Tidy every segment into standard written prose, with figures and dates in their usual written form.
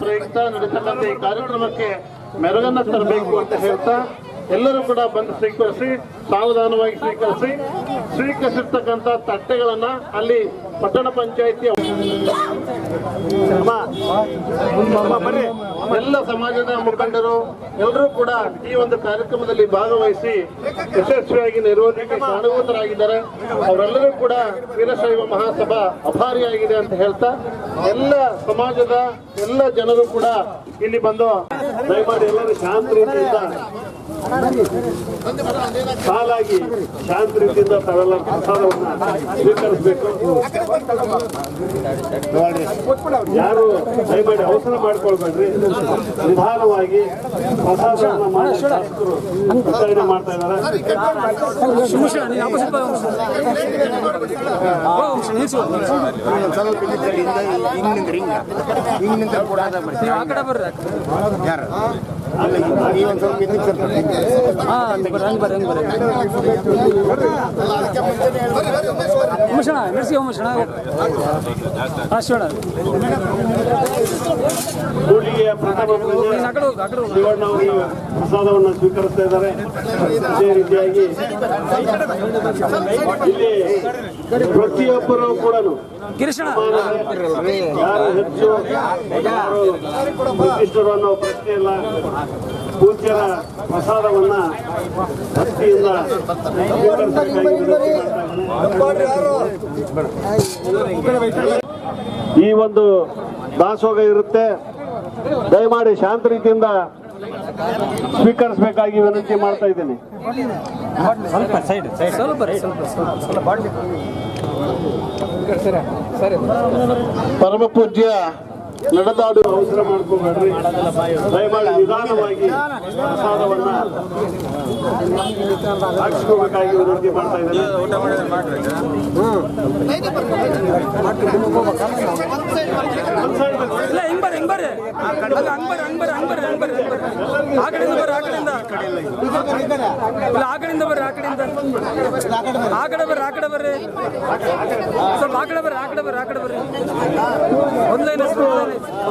ಪ್ರಯುಕ್ತ ನಡೀತಕ್ಕಂಥ ಈ ಕಾರ್ಯಕ್ರಮಕ್ಕೆ ಮೆರುಗನ್ನ ತರಬೇಕು ಅಂತ ಹೇಳ್ತಾ ಎಲ್ಲರೂ ಕೂಡ ಬಂದು ಸ್ವೀಕರಿಸಿ, ಸಾವಧಾನವಾಗಿ ಸ್ವೀಕರಿಸಿರ್ತಕ್ಕಂಥ ತಟ್ಟೆಗಳನ್ನ ಅಲ್ಲಿ ಪಟ್ಟಣ ಪಂಚಾಯಿತಿಯ ಎಲ್ಲ ಸಮಾಜದ ಮುಖಂಡರು ಎಲ್ಲರೂ ಕೂಡ ಈ ಒಂದು ಕಾರ್ಯಕ್ರಮದಲ್ಲಿ ಭಾಗವಹಿಸಿ ಯಶಸ್ವಿಯಾಗಿ ನಿರ್ವಹಣೆಗೆ ಕಾರಣಭೂತರಾಗಿದ್ದಾರೆ. ಅವರೆಲ್ಲರೂ ಕೂಡ ವೀರಶೈವ ಮಹಾಸಭಾ ಅಭಾರಿಯಾಗಿದೆ ಅಂತ ಹೇಳ್ತಾ ಎಲ್ಲ ಸಮಾಜದ ಎಲ್ಲ ಜನರು ಕೂಡ ಇಲ್ಲಿ ಬಂದು ದಯಮಾಡಿ ಎಲ್ಲರೂ ಶಾಂತ ರೀತಿಯಿಂದ ಸಾಲಾಗಿ ಶಾಂತ ರೀತಿಯಿಂದ ತಾವೆಲ್ಲ ಪ್ರಸಾದವನ್ನು ಸ್ವೀಕರಿಸಬೇಕು. ಯಾರು ದಯಮಾಡಿ ಅವಸರ ಮಾಡ್ಕೊಳ್ಬೇಡ್ರಿ, ನಿಧಾನವಾಗಿ ಪ್ರಸಾದವನ್ನು ವಿತರಣೆ ಮಾಡ್ತಾ ಇದ್ದಾರೆ. ಕೂಡ್ಲಿಗೆಯ ಪ್ರಥಮ ಶಿವಣ್ಣ ಅವರು ಪ್ರಸಾದವನ್ನು ಸ್ವೀಕರಿಸ್ತಾ ಇದ್ದಾರೆ. ಅದೇ ರೀತಿಯಾಗಿ ಇಲ್ಲಿ ಪ್ರತಿಯೊಬ್ಬರು ಕೂಡ ಯಾರು ಹೆಚ್ಚು ಯಾರು ನಿರ್ದಿಷ್ಟರು ಅನ್ನೋ ಪ್ರಶ್ನೆ ಇಲ್ಲ. ಪೂಜ್ಯರ ಪ್ರಸಾದವನ್ನ ಭಕ್ತಿಯಿಂದ ಈ ಒಂದು ದಾಸೋಹ ಇರುತ್ತೆ. ದಯಮಾಡಿ ಶಾಂತ ರೀತಿಯಿಂದ ಸ್ವೀಕರಿಸಬೇಕಾಗಿ ವಿನಂತಿ ಮಾಡ್ತಾ ಇದ್ದೇನೆ. ಪರಮ ಪೂಜ್ಯ ನಡೆದಾಡು ಅವಸರ ಮಾಡ್ಕೋಬೇಡ್ರಿ, ದಯಮಾಡಿ ನಿಧಾನವಾಗಿ ಪ್ರಸಾದವನ್ನ ಹಾಕಿಸ್ಕೋಬೇಕಾಗಿ ವಿನಂತಿ ಮಾಡ್ತಾ ಇದ್ದೇನೆ.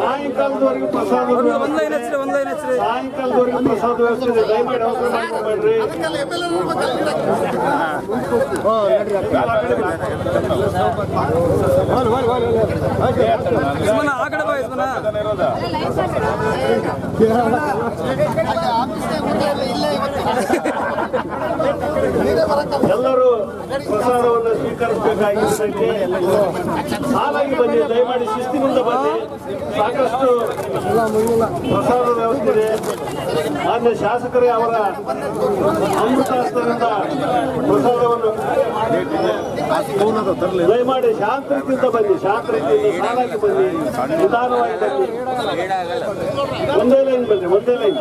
ಸಾಯಂಕಾಲದವರೆಗೂ ಪ್ರಸಾದ ಸಾಯಂಕಾಲದವರೆಗೂ ಪ್ರಸಾದ ವ್ಯವಸ್ಥೆ ಇದೆ. ದಯಮಾಡಿ ಅವಸರ ಮಾಡ್ಕೋಬೇಡ್ರಿ. ಎಲ್ಲರೂ ಪ್ರಸಾದವನ್ನು ಸ್ವೀಕರಿಸಬೇಕಾಗಿ ಸಾಲಾಗಿ ಬನ್ನಿ, ದಯಮಾಡಿ ಶಿಸ್ತಿನಿಂದ ಬನ್ನಿ. ಸಾಕಷ್ಟು ಪ್ರಸಾದ ವ್ಯವಸ್ಥೆ ಇದೆ. ಮಾನ್ಯ ಶಾಸಕರೇ ಅವರ ಅಮೃತಾಸ್ತ್ರದಿಂದ ಪ್ರಸಾದವನ್ನು ದಯಮಾಡಿ ಶಾಂತ ರೀತಿಯಿಂದ ಬನ್ನಿ, ಶಾಂತ ರೀತಿಯಿಂದ ಸಾಲಾಗಿ ಬನ್ನಿ, ನಿಧಾನವಾಗಿ ಬನ್ನಿ. ಒಂದೇ ಲೈನ್ ಬನ್ನಿ, ಒಂದೇ ಲೈನ್.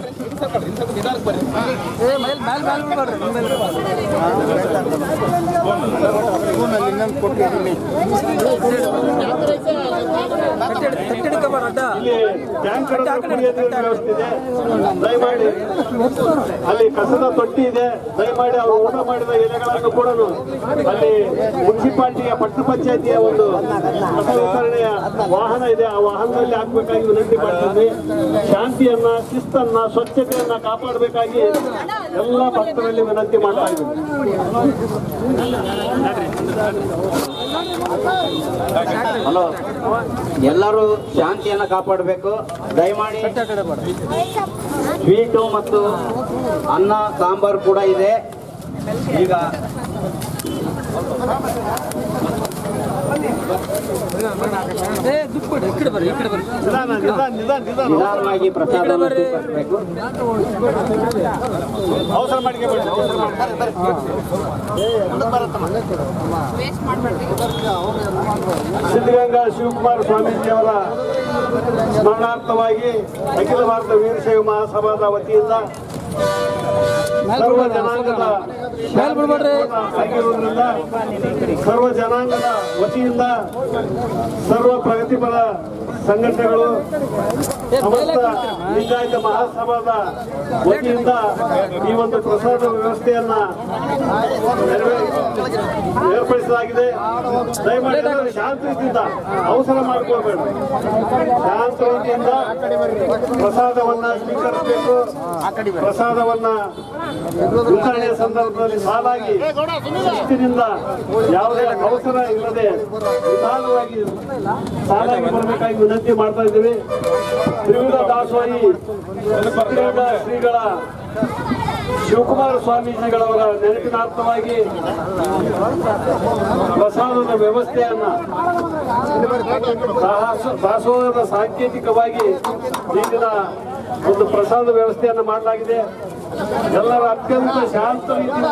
ದಯಮಾಡಿ ಅಲ್ಲಿ ಕಸದ ತೊಟ್ಟಿ ಇದೆ. ದಯಮಾಡಿ ಅವರು ಊಟ ಮಾಡಿದ ಎಲೆಗಳನ್ನು ಕೂಡ ಅಲ್ಲಿ ಮುನ್ಸಿಪಾಲಿಟಿಯ ಪಟ್ಟಣ ಪಂಚಾಯತಿಯ ಒಂದು ಕಸ ವಿತರಣೆಯ ವಾಹನ ಇದೆ, ಆ ವಾಹನದಲ್ಲಿ ಹಾಕಬೇಕಾಗಿ ವಿನಂತಿ ಮಾಡ್ತಿದ್ವಿ. ಶಾಂತಿಯನ್ನ, ಶಿಸ್ತನ್ನ, ಸ್ವಚ್ಛತೆಯನ್ನ ಕಾಪಾಡಬೇಕಾಗಿ ಎಲ್ಲ ಭಕ್ತರಲ್ಲಿ ವಿನಂತಿ ಮಾಡ್ತಾ ಇದ್ದೀವಿ. ಹಲೋ, ಎಲ್ಲರೂ ಶಾಂತಿಯನ್ನು ಕಾಪಾಡಬೇಕು. ದಯಮಾಡಿ ಸ್ವೀಟು ಮತ್ತು ಅನ್ನ ಸಾಂಬಾರು ಕೂಡ ಇದೆ. ಈಗ ನಿಧಾನವಾಗಿ ಪ್ರಸಾದ ಸ್ವೀಕರಿಸಬೇಕು. ಅವಸರ ಸಿದ್ಧಗಂಗಾ ಶಿವಕುಮಾರ ಸ್ವಾಮೀಜಿಯವರ ಸ್ಮರಣಾರ್ಥವಾಗಿ ಅಖಿಲ ಭಾರತ ವೀರಶೈವ ಮಹಾಸಭಾದ ವತಿಯಿಂದ ಸರ್ವ ಜನಾಂಗದ ಆಗಿರುವುದರಿಂದ ಸರ್ವ ಜನಾಂಗದ ವತಿಯಿಂದ ಸರ್ವ ಪ್ರಗತಿಪರ ಸಂಘಟನೆಗಳು ಸಮಸ್ತ ಲಿಂಗಾಯತ ಮಹಾಸಭಾದ ವತಿಯಿಂದ ಈ ಒಂದು ಪ್ರಸಾದ ವ್ಯವಸ್ಥೆಯನ್ನ ಏರ್ಪಡಿಸಲಾಗಿದೆ. ದಯಮಾಡಿ ಶಾಂತ ರೀತಿಯಿಂದ ಅವಸರ ಮಾಡಿಕೊಳ್ಬೇಡ, ಶಾಂತ ರೀತಿಯಿಂದ ಪ್ರಸಾದವನ್ನ ಸ್ವೀಕರಿಸಬೇಕು. ಪ್ರಸಾದವನ್ನ ವಿತರಣೆಯ ಸಂದರ್ಭದಲ್ಲಿ ಸಾಲಾಗಿ ಶಿಸ್ತಿನಿಂದ ಯಾವುದೇ ಅವಸರ ಇಲ್ಲದೆ ನಿಧಾನವಾಗಿ ಸಾಲಾಗಿ ಬರಬೇಕಾಗಿ ವಿನಂತಿ ಮಾಡ್ತಾ ಇದ್ದೀವಿ. ತ್ರಿವಿಧ ದಾಸೋಹಿ ಶ್ರೀಗಳ ಶಿವಕುಮಾರ ಸ್ವಾಮೀಜಿಗಳವರ ನೆನಪಿನಾರ್ಥವಾಗಿ ಪ್ರಸಾದದ ವ್ಯವಸ್ಥೆಯನ್ನ ದಾಸೋಹದ ಸಾಂಕೇತಿಕವಾಗಿ ಈ ದಿನ ಒಂದು ಪ್ರಸಾದ ವ್ಯವಸ್ಥೆಯನ್ನು ಮಾಡಲಾಗಿದೆ. ಎಲ್ಲರ ಅತ್ಯಂತ ಶಾಂತ ರೀತಿಯಿಂದ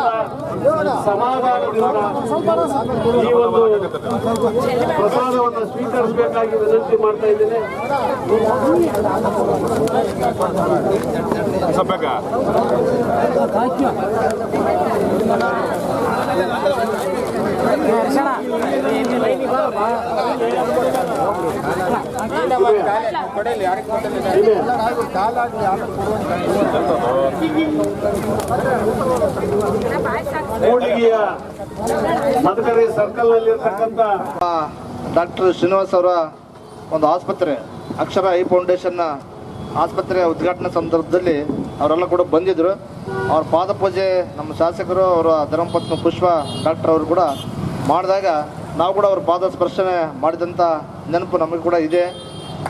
ಸಮಾಧಾನದಿಂದ ಈ ಒಂದು ಪ್ರಸಾದವನ್ನು ಸ್ವೀಕರಿಸಬೇಕಾಗಿ ವಿನಂತಿ ಮಾಡ್ತಾ ಇದ್ದೇನೆ. ಮೂಡಿಗೆಯ ಮದಕರಿ ಸರ್ಕಲ್ ನಲ್ಲಿ ಇರತಕ್ಕಂತ ಡಾಕ್ಟರ್ ಶ್ರೀನಿವಾಸ್ ಅವರ ಒಂದು ಆಸ್ಪತ್ರೆ ಅಕ್ಷರ ಐ ಫೌಂಡೇಶನ್ನ ಆಸ್ಪತ್ರೆಯ ಉದ್ಘಾಟನಾ ಸಂದರ್ಭದಲ್ಲಿ ಅವರೆಲ್ಲ ಕೂಡ ಬಂದಿದ್ದರು. ಅವ್ರ ಪಾದಪೂಜೆ ನಮ್ಮ ಶಾಸಕರು ಅವರ ಧರ್ಮಪತ್ನಿ ಪುಷ್ಪ ಡಾಕ್ಟರ್ ಅವರು ಕೂಡ ಮಾಡಿದಾಗ ನಾವು ಕೂಡ ಅವ್ರ ಪಾದ ಸ್ಪರ್ಶನೆ ಮಾಡಿದಂಥ ನೆನಪು ನಮಗೆ ಕೂಡ ಇದೆ.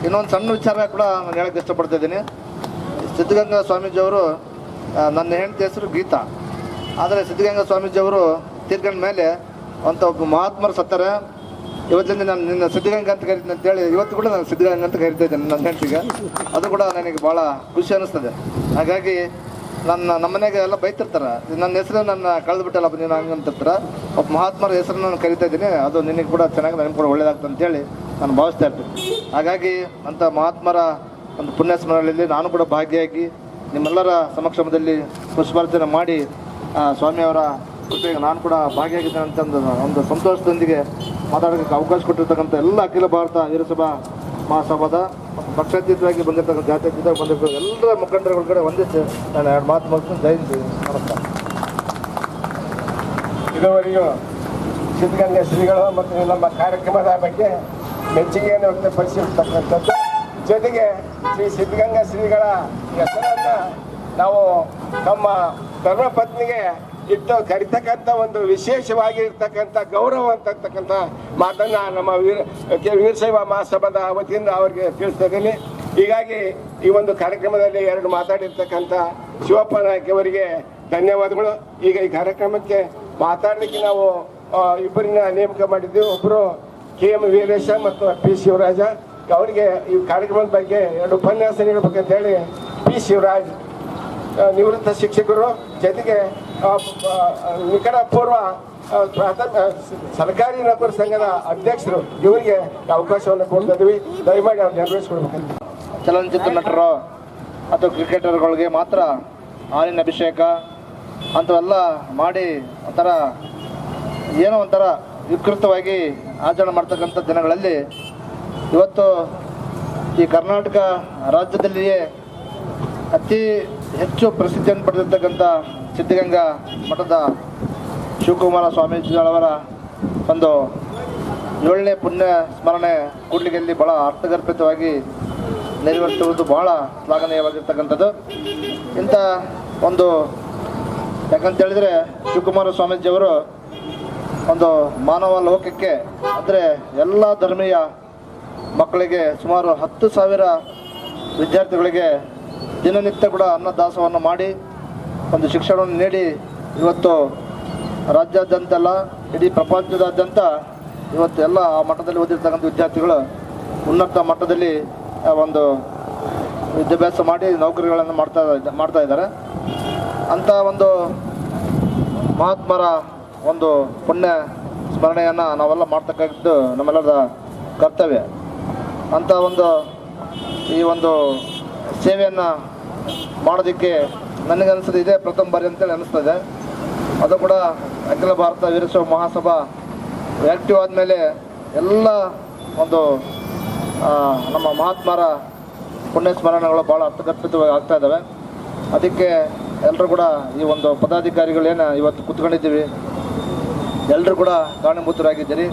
ಇನ್ನೊಂದು ಸಣ್ಣ ವಿಚಾರ ಕೂಡ ನಾನು ಹೇಳಕ್ಕೆ ಇಷ್ಟಪಡ್ತಾ ಇದ್ದೀನಿ. ಸಿದ್ಧಗಂಗಾ ಸ್ವಾಮೀಜಿಯವರು ನನ್ನ ಹೆಂಡತಿ ಹೆಸರು ಗೀತಾ. ಆದರೆ ಸಿದ್ಧಗಂಗಾ ಸ್ವಾಮೀಜಿಯವರು ತೀರ್ಕೊಂಡ ಮೇಲೆ ಒಬ್ಬ ಮಹಾತ್ಮರು ಸತ್ತಾರೆ. ಇವತ್ತಿಂದ ನಾನು ನಿನ್ನ ಸಿದ್ಧಗಂಗಾ ಅಂತ ಕರಿತೀನಿ ಅಂತೇಳಿ ಇವತ್ತು ಕೂಡ ನಾನು ಸಿದ್ಧಗಂಗಾ ಅಂತ ಕರಿತಾ ಇದ್ದೇನೆ ನನ್ನ ಹೆಂಡತಿಗೆ. ಅದು ಕೂಡ ನನಗೆ ಭಾಳ ಖುಷಿ ಅನ್ನಿಸ್ತದೆ. ಹಾಗಾಗಿ ನಮ್ಮ ಮನೆಗೆ ಎಲ್ಲ ಬೈತಿರ್ತಾರೆ, ನನ್ನ ಹೆಸರು ನನ್ನ ಕಳೆದುಬಿಟ್ಟಲ್ಲಪ್ಪ ನೀನು ಹಂಗಂತಿರ್ತಾರೆ. ಒಬ್ಬ ಮಹಾತ್ಮರ ಹೆಸರನ್ನು ನಾನು ಕರಿತಾ ಇದ್ದೀನಿ, ಅದು ನಿನಗೆ ಕೂಡ ಚೆನ್ನಾಗಿ ನನಗೆ ಕೂಡ ಒಳ್ಳೇದಾಗ್ತದೆ ಅಂತೇಳಿ ನಾನು ಭಾವಿಸ್ತಾ ಇರ್ತೀನಿ. ಹಾಗಾಗಿ ಅಂಥ ಮಹಾತ್ಮರ ಒಂದು ಪುಣ್ಯ ಸ್ಮರಣೆಯಲ್ಲಿ ನಾನು ಕೂಡ ಭಾಗಿಯಾಗಿ ನಿಮ್ಮೆಲ್ಲರ ಸಮಕ್ಷಮದಲ್ಲಿ ಪುಷ್ಪಾರ್ಚನೆ ಮಾಡಿ ಸ್ವಾಮಿಯವರ ಕೃಪೆಗೆ ನಾನು ಕೂಡ ಭಾಗಿಯಾಗಿದ್ದೇನೆ ಅಂತ ಒಂದು ಸಂತೋಷದೊಂದಿಗೆ ಮಾತಾಡೋಕ್ಕೆ ಅವಕಾಶ ಕೊಟ್ಟಿರ್ತಕ್ಕಂಥ ಎಲ್ಲ ಅಖಿಲ ಭಾರತ ವೀರಸಭಾ ಮಹಾಸಭಾದ ಪಕ್ಷಾತೀತವಾಗಿ ಬಂದಿರ್ತಕ್ಕಂಥ ಜಾತ್ಯತೀತವಾಗಿ ಬಂದಿರ್ತಕ್ಕಂಥ ಎಲ್ಲರ ಮುಖಂಡರುಗಳ ಕಡೆ ಒಂದಿಷ್ಟು ನಾನು ಎರಡು ಮಾತು ಮುಗಿಸ್ತೀನಿ. ಜೈ ನಮಸ್ಕಾರ. ಇದುವರೆಗೂ ಸಿದ್ಧಗಂಗಾ ಶ್ರೀಗಳು ಮತ್ತು ನಮ್ಮ ಕಾರ್ಯಕ್ರಮದ ಬಗ್ಗೆ ಮೆಚ್ಚುಗೆಯನ್ನು ವ್ಯಕ್ತಪಡಿಸಿರ್ತಕ್ಕಂಥದ್ದು. ಜೊತೆಗೆ ಶ್ರೀ ಸಿದ್ಧಗಂಗಾ ಶ್ರೀಗಳ ಹೆಸರನ್ನು ನಾವು ನಮ್ಮ ಧರ್ಮಪತ್ನಿಗೆ ಇಟ್ಟು ಕರಿತಕ್ಕಂಥ ಒಂದು ವಿಶೇಷವಾಗಿರ್ತಕ್ಕಂಥ ಗೌರವ ಅಂತಕ್ಕಂಥ ಮಾತನ್ನು ನಮ್ಮ ವೀರಶೈವ ಮಹಾಸಭಾದ ವತಿಯಿಂದ ಅವರಿಗೆ ತಿಳಿಸ್ತಾ ಇದ್ದೀನಿ. ಹೀಗಾಗಿ ಈ ಒಂದು ಕಾರ್ಯಕ್ರಮದಲ್ಲಿ ಎರಡು ಮಾತಾಡಿರ್ತಕ್ಕಂಥ ಶಿವಪ್ಪ ನಾಯ್ಕ ಅವರಿಗೆ ಧನ್ಯವಾದಗಳು. ಈಗ ಈ ಕಾರ್ಯಕ್ರಮಕ್ಕೆ ಮಾತಾಡಲಿಕ್ಕೆ ನಾವು ಇಬ್ಬರನ್ನ ನೇಮಕ ಮಾಡಿದ್ದೀವಿ. ಒಬ್ಬರು KM ವೀರೇಶ ಮತ್ತು P ಶಿವರಾಜ. ಅವರಿಗೆ ಈ ಕಾರ್ಯಕ್ರಮದ ಬಗ್ಗೆ ಎರಡು ಉಪನ್ಯಾಸ ನೀಡಬೇಕಂತ ಹೇಳಿ P ಶಿವರಾಜ್ ನಿವೃತ್ತ ಶಿಕ್ಷಕರು, ಜೊತೆಗೆ ನಿಕಟ ಪೂರ್ವ ಸರ್ಕಾರಿ ನೌಕರ ಸಂಘದ ಅಧ್ಯಕ್ಷರು, ಇವರಿಗೆ ಅವಕಾಶವನ್ನು ಕೊಡ್ತಾ ಇದ್ದೀವಿ. ದಯಮಾಡಿ ಅವ್ರು ನೆರವೇರಿಸ್ಕೊಡ್ಬೇಕಂತ. ಚಲನಚಿತ್ರ ನಟರು ಅಥವಾ ಕ್ರಿಕೆಟರ್ಗಳಿಗೆ ಮಾತ್ರ ಹಾಲಿನ ಅಭಿಷೇಕ ಅಂಥವೆಲ್ಲ ಮಾಡಿ ಏನೋ ಒಂಥರ ವಿಕೃತವಾಗಿ ಆಚರಣೆ ಮಾಡ್ತಕ್ಕಂಥ ದಿನಗಳಲ್ಲಿ ಇವತ್ತು ಈ ಕರ್ನಾಟಕ ರಾಜ್ಯದಲ್ಲಿಯೇ ಅತಿ ಹೆಚ್ಚು ಪ್ರಸಿದ್ಧಿಯನ್ನು ಪಡೆದಿರ್ತಕ್ಕಂಥ ಸಿದ್ಧಗಂಗಾ ಮಠದ ಶಿವಕುಮಾರ ಸ್ವಾಮೀಜಿಗಳವರ ಒಂದು 7ನೇ ಪುಣ್ಯ ಸ್ಮರಣೆ ಕೂಡ್ಲಿಗೆಯಲ್ಲಿ ಭಾಳ ಅರ್ಥಗರ್ಭಿತವಾಗಿ ನೆರವೇರಿಸುವುದು ಬಹಳ ಶ್ಲಾಘನೀಯವಾಗಿರ್ತಕ್ಕಂಥದ್ದು. ಇಂಥ ಒಂದು ಯಾಕಂತೇಳಿದರೆ ಶಿವಕುಮಾರ ಸ್ವಾಮೀಜಿಯವರು ಒಂದು ಮಾನವ ಲೋಕಕ್ಕೆ ಅಂದರೆ ಎಲ್ಲ ಧರ್ಮೀಯ ಮಕ್ಕಳಿಗೆ ಸುಮಾರು 10,000 ವಿದ್ಯಾರ್ಥಿಗಳಿಗೆ ದಿನನಿತ್ಯ ಕೂಡ ಅನ್ನದಾಸವನ್ನು ಮಾಡಿ ಒಂದು ಶಿಕ್ಷಣವನ್ನು ನೀಡಿ ಇವತ್ತು ರಾಜ್ಯಾದ್ಯಂತೆಲ್ಲ ಇಡೀ ಪ್ರಪಂಚದಾದ್ಯಂತ ಇವತ್ತು ಎಲ್ಲ ಆ ಮಟ್ಟದಲ್ಲಿ ಓದಿರ್ತಕ್ಕಂಥ ವಿದ್ಯಾರ್ಥಿಗಳು ಉನ್ನತ ಮಟ್ಟದಲ್ಲಿ ಒಂದು ವಿದ್ಯಾಭ್ಯಾಸ ಮಾಡಿ ನೌಕರಿಗಳನ್ನು ಮಾಡ್ತಾ ಇದ್ದಾರೆ. ಅಂಥ ಒಂದು ಮಹಾತ್ಮರ ಒಂದು ಪುಣ್ಯ ಸ್ಮರಣೆಯನ್ನು ನಾವೆಲ್ಲ ಮಾಡ್ತಕ್ಕಂಥದ್ದು ನಮ್ಮೆಲ್ಲರ ಕರ್ತವ್ಯ. ಅಂಥ ಈ ಒಂದು ಸೇವೆಯನ್ನು ಮಾಡೋದಕ್ಕೆ ನನಗನ್ನಿಸ್ತದೆ ಇದೇ ಪ್ರಥಮ ಬಾರಿ ಅಂತೇಳಿ ಅನ್ನಿಸ್ತದೆ. ಅದು ಕೂಡ ಅಖಿಲ ಭಾರತ ವೀರಶೈವ ಮಹಾಸಭಾ ಆ್ಯಕ್ಟಿವ್ ಆದಮೇಲೆ ಎಲ್ಲ ಒಂದು ನಮ್ಮ ಮಹಾತ್ಮರ ಪುಣ್ಯ ಸ್ಮರಣೆಗಳು ಭಾಳ ಅರ್ಥಗರ್ಭಿತವಾಗಿ ಆಗ್ತಾ ಇದ್ದಾವೆ. ಅದಕ್ಕೆ ಎಲ್ಲರೂ ಕೂಡ ಈ ಒಂದು ಪದಾಧಿಕಾರಿಗಳೇನು ಇವತ್ತು ಕೂತ್ಕೊಂಡಿದ್ದೀವಿ, ಎಲ್ಲರೂ ಕೂಡ ಕಾರಣಭೂತರಾಗಿದ್ದೀರಿ.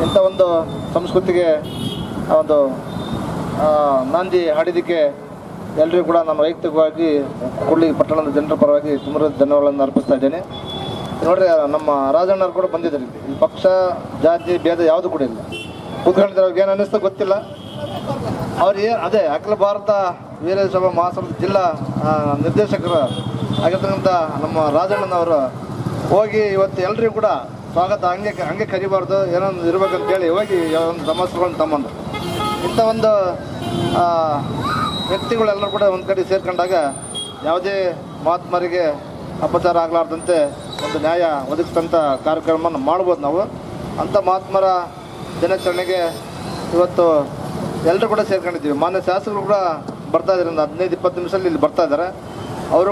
ಇಂಥ ಒಂದು ಸಂಸ್ಕೃತಿಗೆ ಒಂದು ನಾಂದಿ ಹಾಡಿದ್ದಕ್ಕೆ ಎಲ್ರಿಗೂ ಕೂಡ ನಾನು ವೈಯಕ್ತಿಕವಾಗಿ ಕೂಡ್ಲಿಗಿ ಪಟ್ಟಣದ ಜನರ ಪರವಾಗಿ ತುಂಬ ಧನ್ಯವಾದಗಳನ್ನು ಅರ್ಪಿಸ್ತಾ ಇದ್ದೇನೆ. ನೋಡ್ರಿ, ನಮ್ಮ ರಾಜಣ್ಣವ್ರು ಕೂಡ ಬಂದಿದ್ದಾರೆ. ಇಲ್ಲಿ ಪಕ್ಷ ಜಾತಿ ಭೇದ ಯಾವುದು ಕೂಡ ಇಲ್ಲ. ಕೂತ್ಕೊಂಡಿದ್ದಾರೆ. ಅವ್ರಿಗೆ ಏನು ಅನ್ನಿಸ್ತಾ ಗೊತ್ತಿಲ್ಲ. ಅವ್ರಿಗೆ ಅದೇ ಅಖಿಲ ಭಾರತ ವೀರಶೈವ ಮಹಾಸಭಾ ಜಿಲ್ಲಾ ನಿರ್ದೇಶಕರು ಆಗಿರ್ತಕ್ಕಂಥ ನಮ್ಮ ರಾಜಣ್ಣನವರು ಹೋಗಿ ಇವತ್ತು ಎಲ್ರಿಗೂ ಕೂಡ ಸ್ವಾಗತ ಹಂಗೆ ಕರಿಬಾರ್ದು, ಏನೋ ಒಂದು ಇರ್ಬೇಕಂತೇಳಿ ಹೋಗಿ ಒಂದು ಸಮಸ್ಯೆಗಳನ್ನು ತಮ್ಮಂದು ಇಂಥ ಒಂದು ವ್ಯಕ್ತಿಗಳೆಲ್ಲರೂ ಕೂಡ ಒಂದು ಕಡೆ ಸೇರ್ಕೊಂಡಾಗ ಯಾವುದೇ ಮಹಾತ್ಮರಿಗೆ ಅಪಚಾರ ಆಗಲಾರ್ದಂತೆ ಒಂದು ನ್ಯಾಯ ಒದಗಿಸಿದಂಥ ಕಾರ್ಯಕ್ರಮವನ್ನು ಮಾಡ್ಬೋದು ನಾವು. ಅಂಥ ಮಹಾತ್ಮರ ದಿನಾಚರಣೆಗೆ ಇವತ್ತು ಎಲ್ಲರೂ ಕೂಡ ಸೇರ್ಕೊಂಡಿದ್ದೀವಿ. ಮಾನ್ಯ ಶಾಸಕರು ಕೂಡ ಬರ್ತಾ ಇದ್ದಾರೆ. ಒಂದು 15-20 ನಿಮಿಷದಲ್ಲಿ ಇಲ್ಲಿ ಬರ್ತಾ ಇದ್ದಾರೆ. ಅವರು